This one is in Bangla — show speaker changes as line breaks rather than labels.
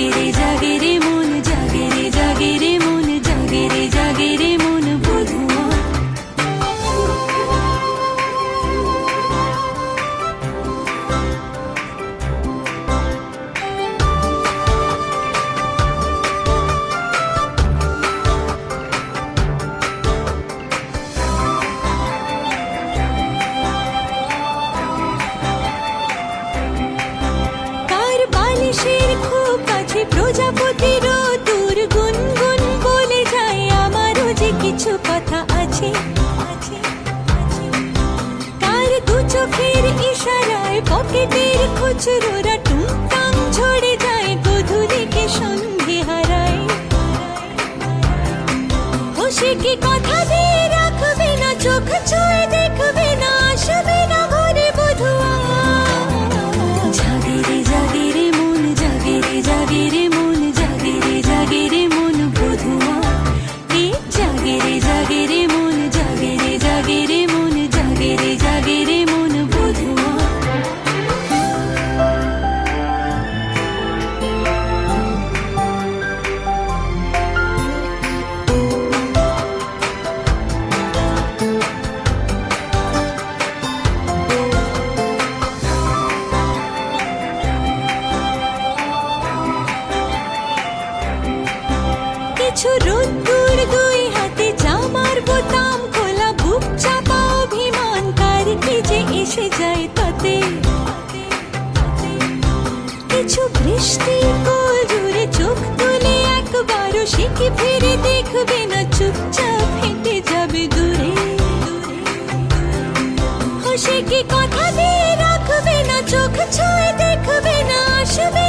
জাগে রে জাগে রে মন, জাগে রে জাগে রে মন, জাগে রে জাগে রে মন বধুয়া। খুব কাছে প্রজাপতির দূর গুনগুন বলে যায়, আমারও যে কিছু কথা আছে। তার দু চোখের ইশারায় পকেটের খুচরোরা টুংটাং ঝরে যায়, গধূলিকে সন্ধে হারায়। ও সে কি কথা দিয়ে রাখবে না, চোখ ছুঁয়ে দেখবে না, আসবে না ঘরে বধুয়া। জাগে রে জাগে রে মন, জাগে রে জাগে রে মন, জাগে রে জাগে রে মন বধুয়া। এ জাগে রে জাগে রে মন, জাগে রে জাগে রে মন, জাগে রে জাগে রে মন বধুয়া। কিছু রোদ্দুর দুই হাতে, জামার বোতাম খোলা, বুক চাপা অভিমান, কার কি যে এসে যায় তাতে। কিছু বৃষ্টি কোল জুড়ে, চোখ তুলে একবারও সে কি ফিরে দেখবে না, চুপচাপ হেঁটে যাবে দূরে। সে কি কথা দিয়ে রাখবে না, চোখ ছুঁয়ে দেখবে না, আসবে